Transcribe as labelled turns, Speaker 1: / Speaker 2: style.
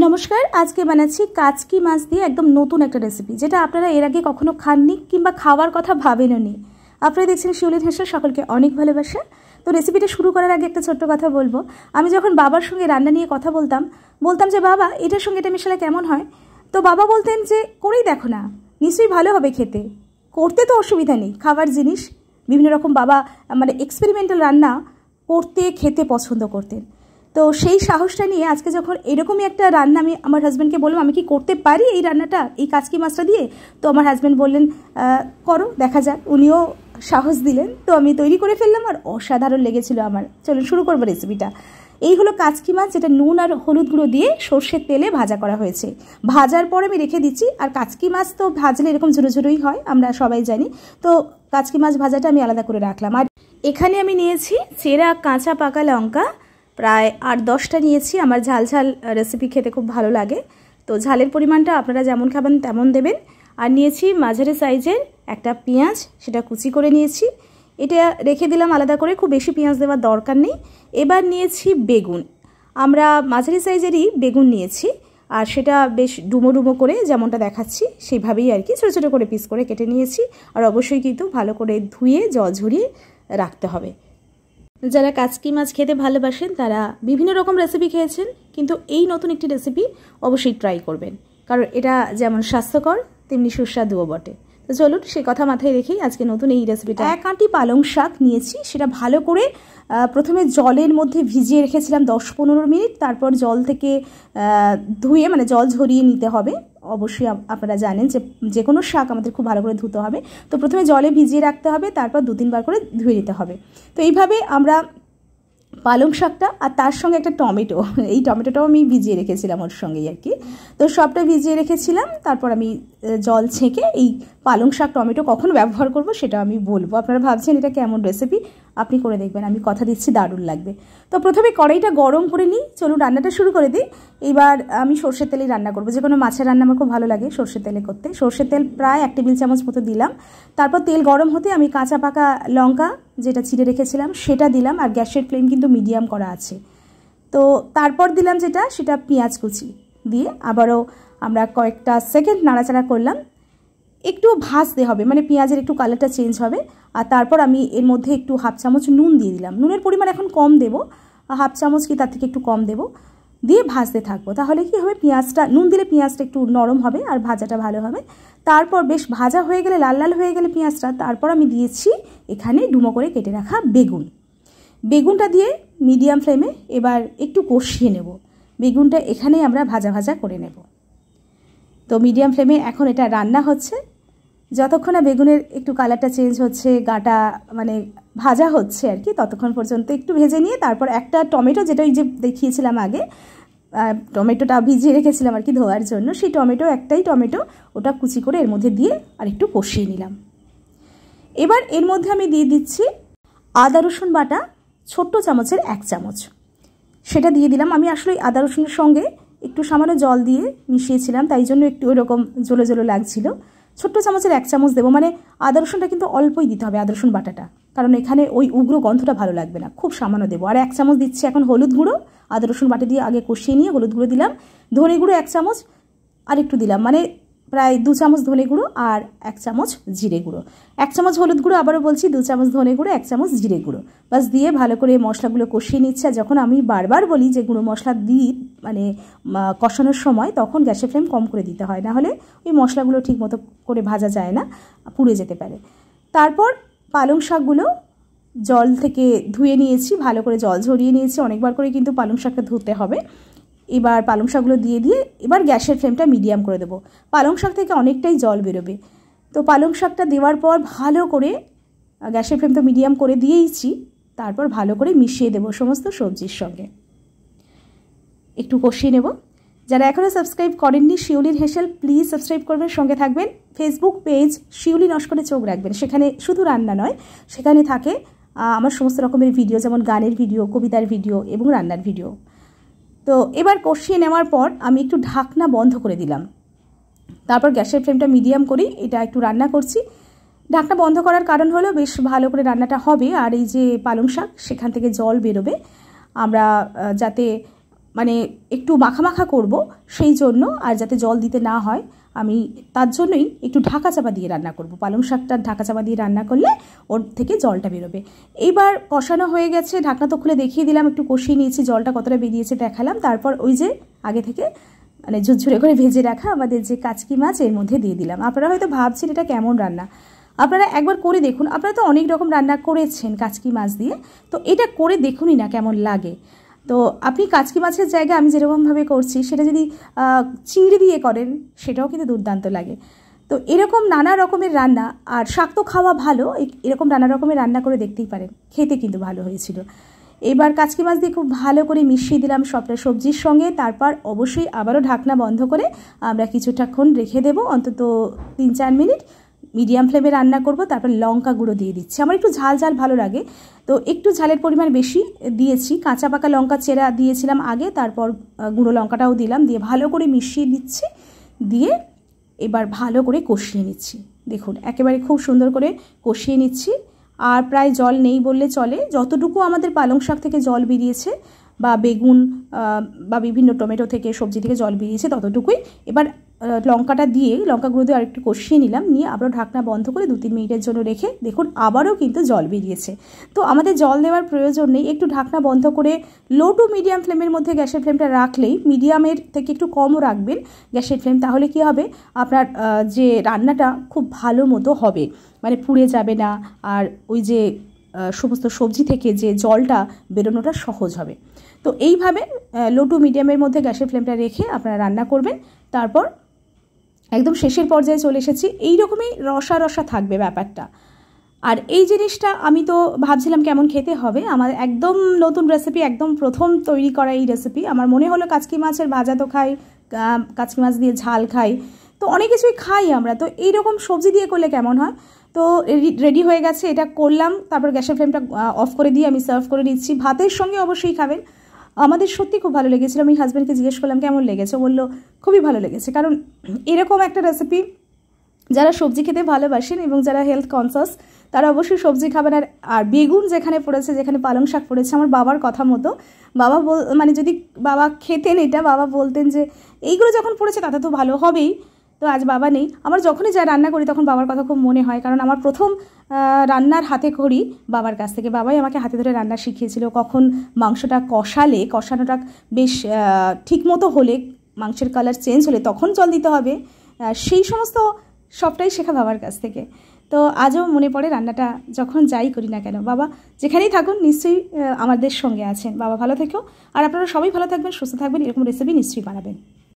Speaker 1: নমস্কার, আজকে বানাচ্ছি কাচকি মাছ দিয়ে একদম নতুন একটা রেসিপি, যেটা আপনারা এর আগে কখনো খাননি কিংবা খাওয়ার কথা ভাবেনওনি। আপনারা দেখছেন শিউলি হেসেল, সকলকে অনেক ভালোবাসা। তো রেসিপিটা শুরু করার আগে একটা ছোট্ট কথা বলবো। আমি যখন বাবার সঙ্গে রান্না নিয়ে কথা বলতাম যে বাবা এটার সঙ্গে এটা মেশালে কেমন হয়, তো বাবা বলতেন যে করেই দেখো না, নিশ্চয়ই ভালো হবে খেতে, করতে তো অসুবিধা নেই। খাবার জিনিস বিভিন্ন রকম বাবা মানে এক্সপেরিমেন্টাল রান্না করতে খেতে পছন্দ করতেন। তো সেই সাহসটা নিয়ে আজকে যখন এরকমই একটা রান্না আমি আমার হাজব্যান্ডকে বললাম আমি কি করতে পারি এই রান্নাটা এই কাচকি মাছটা দিয়ে, তো আমার হাজব্যান্ড বললেন করো দেখা যাক। উনিও সাহস দিলেন, তো আমি তৈরি করে ফেললাম আর অসাধারণ লেগেছিল আমার। চলুন শুরু করবো রেসিপিটা। এই হলো কাচকি মাছ, যেটা নুন আর হলুদ গুঁড়ো দিয়ে সর্ষের তেলে ভাজা করা হয়েছে। ভাজার পরে আমি রেখে দিচ্ছি। আর কাচকি মাছ তো ভাজলে এরকম ঝুরো ঝুরোই হয়, আমরা সবাই জানি। তো কাচকি মাছ ভাজাটা আমি আলাদা করে রাখলাম। আর এখানে আমি নিয়েছি চেরা কাঁচা পাকা লঙ্কা, প্রায় 8-10টা নিয়েছি। আমার ঝাল ঝাল রেসিপি খেতে খুব ভালো লাগে, তো ঝালের পরিমাণটা আপনারা যেমন খাবেন তেমন দেবেন। আর নিয়েছি মাঝারি সাইজের একটা পেঁয়াজ, সেটা কুচি করে নিয়েছি। এটা রেখে দিলাম আলাদা করে, খুব বেশি পেঁয়াজ দেওয়ার দরকার নেই। এবার নিয়েছি বেগুন, আমরা মাঝারি সাইজেরই বেগুন নিয়েছি, আর সেটা বেশ ডুমো ডুমো করে যেমনটা দেখাচ্ছি সেইভাবেই আর কি ছোটো ছোটো করে পিস করে কেটে নিয়েছি। আর অবশ্যই কিন্তু ভালো করে ধুয়ে জল ঝরিয়ে রাখতে হবে। যারা কাচকি মাছ খেতে ভালোবাসেন তারা বিভিন্ন রকম রেসিপি খেয়েছেন, কিন্তু এই নতুন একটি রেসিপি অবশ্যই ট্রাই করবেন, কারণ এটা যেমন স্বাস্থ্যকর তেমনি সুস্বাদুও বটে। তো চলুন সেই কথা মাথায় রেখেই আজকে নতুন এই রেসিপিটা। 1 আঁটি পালং শাক নিয়েছি, সেটা ভালো করে প্রথমে জলের মধ্যে ভিজিয়ে রেখেছিলাম 10-15 মিনিট। তারপর জল থেকে ধুয়ে মানে জল ঝরিয়ে নিতে হবে। অবশ্যই আপনারা জানেন যে কোনো শাক আমাদের খুব ভালো করে ধুতে হবে। তো প্রথমে জলে ভিজিয়ে রাখতে হবে, তারপর 2-3 বার করে ধুয়ে নিতে হবে। তো এইভাবে আমরা পালং শাকটা আর তার সঙ্গে একটা টমেটো, এই টমেটোটাও আমি ভিজিয়ে রেখেছিলাম ওর সঙ্গেই আর কি। তো সবটা ভিজিয়ে রেখেছিলাম, তারপর আমি জল ছেঁকে এই পালং শাক টমেটো কখন ব্যবহার করব সেটা আমি বলবো। আপনারা ভাবছেন এটা কেমন রেসিপি, আপনি করে দেখবেন, আমি কথা দিচ্ছি দারুণ লাগবে। তো প্রথমে কড়াইটা গরম করে নিই, চলুন রান্নাটা শুরু করে দিই। এবার আমি সর্ষের তেলেই রান্না করবো, যে কোনো মাছের রান্না আমার খুব ভালো লাগে সর্ষের তেলে করতে। সর্ষের তেল প্রায় 1 টেবিল চামচ মতো দিলাম। তারপর তেল গরম হতে আমি কাঁচা পাকা লঙ্কা যেটা চিড়ে রেখেছিলাম সেটা দিলাম, আর গ্যাসের ফ্লেম কিন্তু মিডিয়াম করা আছে। তো তারপর দিলাম সেটা পেঁয়াজ কুচি দিয়ে আবারও আমরা কয়েকটা সেকেন্ড নাড়াচাড়া করলাম। একটু ভাজতে হবে, মানে পেঁয়াজের একটু কালারটা চেঞ্জ হবে। আর তারপর আমি এর মধ্যে একটু 1/2 চামচ নুন দিয়ে দিলাম। নুনের পরিমাণ এখন কম দেবো, 1/2 চামচ কি তার থেকে একটু কম দেবো, দিয়ে ভাজতে থাকবো। তাহলে কি হবে, পেঁয়াজটা নুন দিলে পেঁয়াজটা একটু নরম হবে আর ভাজাটা ভালো হবে। তারপর বেশ ভাজা হয়ে গেলে, লাল লাল হয়ে গেলে পেঁয়াজটা, তারপর আমি দিয়েছি এখানে ডুমো করে কেটে রাখা বেগুনটা দিয়ে মিডিয়াম ফ্লেমে এবার একটু কষিয়ে নেব। বেগুনটা এখানেই আমরা ভাজা ভাজা করে নেব। তো মিডিয়াম ফ্লেমে এখন এটা রান্না হচ্ছে, যতক্ষণ না বেগুনের একটু কালারটা চেঞ্জ হচ্ছে, গাটা মানে ভাজা হচ্ছে আর কি, ততক্ষণ পর্যন্ত একটু ভেজে নিয়ে তারপর একটা টমেটো, যেটা ওই যে দেখিয়েছিলাম আগে, টমেটোটা ভিজিয়ে রেখেছিলাম আর কি ধোয়ার জন্য, সেই একটাই টমেটো ওটা কুচি করে এর মধ্যে দিয়ে আর একটু কষিয়ে নিলাম। এবার এর মধ্যে আমি দিয়ে দিচ্ছি আদা রসুন বাটা, ছোট্ট চামচের 1 চামচ, সেটা দিয়ে দিলাম। আমি আসলে আদা রসুনের সঙ্গে একটু সামান্য জল দিয়ে মিশিয়েছিলাম, তাই জন্য একটু ওইরকম জলো জলো লাগছিল। ছোট্ট চামচের 1 চামচ দেবো, মানে আদা রসুনটা কিন্তু অল্পই দিতে হবে, আদা রসুন বাটাটা, কারণ এখানে ওই উগ্র গন্ধটা ভালো লাগবে না, খুব সামান্য দেবো। আর 1 চামচ দিচ্ছি এখন হলুদ গুঁড়ো, আদা রসুন বাটা দিয়ে আগে কষিয়ে নিয়ে হলুদ গুঁড়ো দিলাম। ধনে গুঁড়ো 1 চামচ আর একটু দিলাম, মানে প্রায় 2 চামচ ধনে গুঁড়ো আর 1 চামচ জিরে গুঁড়ো। 1 চামচ হলুদ গুঁড়ো, আবারও বলছি 2 চামচ ধনে গুঁড়ো, 1 চামচ জিরে গুঁড়ো, বাস দিয়ে ভালো করে মশলাগুলো কষিয়ে নিচ্ছে। আর যখন আমি বারবার বলি যে গুঁড়ো মশলা দিই মানে কষানোর সময়, তখন গ্যাসের ফ্লেম কম করে দিতে হয়, নাহলে ওই মশলাগুলো ঠিক মতো করে ভাজা যায় না, পুড়ে যেতে পারে। তারপর পালং শাকগুলো জল থেকে ধুয়ে নিয়েছি, ভালো করে জল ঝরিয়ে নিয়েছি, অনেকবার করে কিন্তু পালং শাকটা ধুতে হবে। এবার পালং শাকগুলো দিয়ে এবার গ্যাসের ফ্লেমটা মিডিয়াম করে দেবো। পালং শাক থেকে অনেকটাই জল বেরোবে। তো পালং শাকটা দেওয়ার পর ভালো করে গ্যাসের ফ্লেমটা মিডিয়াম করে দিয়েইছি, তারপর ভালো করে মিশিয়ে দেবো সমস্ত সবজির সঙ্গে, একটু কষিয়ে নেব। যারা এখনও সাবস্ক্রাইব করেননি শিউলির হেসেল, প্লিজ সাবস্ক্রাইব করবেন, সঙ্গে থাকবেন। ফেসবুক পেজ শিউলি নস্করে চোখ রাখবেন, সেখানে শুধু রান্না নয়, সেখানে থাকে আমার সমস্ত রকমের ভিডিও, যেমন গানের ভিডিও, কবিতার ভিডিও এবং রান্নার ভিডিও। তো এবার কষিয়ে নেওয়ার পর আমি একটু ঢাকনা বন্ধ করে দিলাম, তারপর গ্যাসের ফ্লেমটা মিডিয়াম করি এটা একটু রান্না করছি। ঢাকনা বন্ধ করার কারণ হলো বেশ ভালো করে রান্নাটা হবে, আর এই যে পালং শাক সেখান থেকে জল বেরোবে, আমরা যাতে মানে একটু মাখা মাখা করব সেই জন্য, আর যাতে জল দিতে না হয় আমি তার জন্যই একটু ঢাকা চাপা দিয়ে রান্না করব। পালং শাকটা ঢাকা চাপা দিয়ে রান্না করলে ওর থেকে জলটা বেরোবে। এইবার কষানো হয়ে গেছে, ঢাকনা তো খুলে দেখিয়ে দিলাম, একটু কষিয়ে নিয়েছি, জলটা কতটা বেরিয়েছে দেখালাম। তারপর ওই যে আগে থেকে মানে ঝুরঝুরে করে ভেজে রাখা আমাদের যে কাচকি মাছ এর মধ্যে দিয়ে দিলাম। আপনারা হয়তো ভাবছেন এটা কেমন রান্না, আপনারা একবার করে দেখুন। আপনারা তো অনেক রকম রান্না করেছেন কাচকি মাছ দিয়ে, তো এটা করে দেখুনই না কেমন লাগে। তো আপনি কাচকি মাছের জায়গায় আমি যেরকমভাবে করছি সেটা যদি চিংড়ি দিয়ে করেন সেটাও কিন্তু দুর্দান্ত লাগে। তো এরকম নানা রকমের রান্না, আর শাক তো খাওয়া ভালো, এরকম নানা রকমের রান্না করে দেখতেই পারেন, খেতে কিন্তু ভালো হয়েছিল। এবার কাচকি মাছ দিয়ে খুব ভালো করে মিশিয়ে দিলাম সবটা সবজির সঙ্গে। তারপর অবশ্যই আবারও ঢাকনা বন্ধ করে আমরা কিছুটাক্ষণ রেখে দেবো, অন্তত 3-4 মিনিট মিডিয়াম ফ্লেমে রান্না করব। তারপর লঙ্কা গুঁড়ো দিয়ে দিচ্ছি, আমার একটু ঝাল ঝাল ভালো লাগে, তো একটু ঝালের পরিমাণ বেশি দিয়েছি। কাঁচা পাকা লঙ্কা চেরা দিয়েছিলাম আগে, তারপর গুঁড়ো লঙ্কাটাও দিলাম, দিয়ে ভালো করে মিশিয়ে দিচ্ছি। দিয়ে এবার ভালো করে কষিয়ে নিচ্ছি। দেখুন একেবারে খুব সুন্দর করে কষিয়ে নিচ্ছি, আর প্রায় জল নেই বললে চলে। যতটুকু আমাদের পালং শাক থেকে জল বেরিয়েছে বা বেগুন বা বিভিন্ন টমেটো থেকে সবজি থেকে জল বেরিয়েছে ততটুকুই। এবার লঙ্কাটা দিয়ে লঙ্কা গুঁড়ো দিয়ে আরেকটু কষিয়ে নিলাম, নিয়ে আবারও ঢাকনা বন্ধ করে 2-3 মিনিটের জন্য রেখে দেখুন আবারও কিন্তু জল বেরিয়েছে। তো আমাদের জল দেওয়ার প্রয়োজন নেই, একটু ঢাকনা বন্ধ করে লো টু মিডিয়াম ফ্লেমের মধ্যে গ্যাসের ফ্লেমটা রাখলেই, মিডিয়ামের থেকে একটু কমও রাখবেন গ্যাসের ফ্লেম, তাহলে কি হবে আপনার যে রান্নাটা খুব ভালো মতো হবে, মানে পুড়ে যাবে না, আর ওই যে সমস্ত সবজি থেকে যে জলটা বেরোনোটা সহজ হবে। তো এইভাবে লো টু মিডিয়ামের মধ্যে গ্যাসের ফ্লেমটা রেখে আপনারা রান্না করবেন। তারপর একদম শেষের পর্যায়ে চলে এসেছি, এই রকমই রসা রসা থাকবে ব্যাপারটা। আর এই জিনিসটা আমি তো ভাবছিলাম কেমন খেতে হবে, আমার একদম নতুন রেসিপি, একদম প্রথম তৈরি করা এই রেসিপি। আমার মনে হলো কাচকি মাছের ভাজা তো খাই, কাচকি মাছ দিয়ে ঝাল খাই, তো অনেক কিছুই খাই আমরা, তো এইরকম সবজি দিয়ে করলে কেমন হয়। তো রেডি হয়ে গেছে, এটা করলাম। তারপর গ্যাসের ফ্লেমটা অফ করে দিয়ে আমি সার্ভ করে নিচ্ছি। ভাতের সঙ্গে অবশ্যই খাবেন। আমাদের সত্যি খুব ভালো লেগেছিলো। আমি হাজব্যান্ডকে জিজ্ঞেস করলাম কেমন লেগেছে, বললো খুবই ভালো লেগেছে। কারণ এরকম একটা রেসিপি যারা সবজি খেতে ভালোবাসেন এবং যারা হেলথ কনসাস তারা অবশ্যই সবজি খাবেন। আর বেগুন যেখানে পড়েছে, যেখানে পালং শাক পড়েছে, আমার বাবার কথা মতো, বাবা মানে যদি বাবা খেতেন এটা, বাবা বলতেন যে এইগুলো যখন পড়েছে তাতে তো ভালো হবেই। তো আজ বাবা নেই, আমার যখনই যা রান্না করি তখন বাবার কথা খুব মনে হয়, কারণ আমার প্রথম রান্নার হাতে খড়ি বাবার কাছ থেকে। বাবাই আমাকে হাতে ধরে রান্না শিখিয়েছিল, কখন মাংসটা কষানোটা বেশ ঠিক মতো হলে, মাংসের কালার চেঞ্জ হলে তখন জল দিতে হবে, সেই সমস্ত সবটাই শেখা বাবার কাছ থেকে। তো আজও মনে পড়ে রান্নাটা, যখন যাই করি না কেন। বাবা যেখানেই থাকুন নিশ্চয়ই আমাদের সঙ্গে আছেন। বাবা ভালো থেকো, আর আপনারা সবাই ভালো থাকবেন, সুস্থ থাকবেন, এরকম রেসিপি নিশ্চয়ই বানাবেন।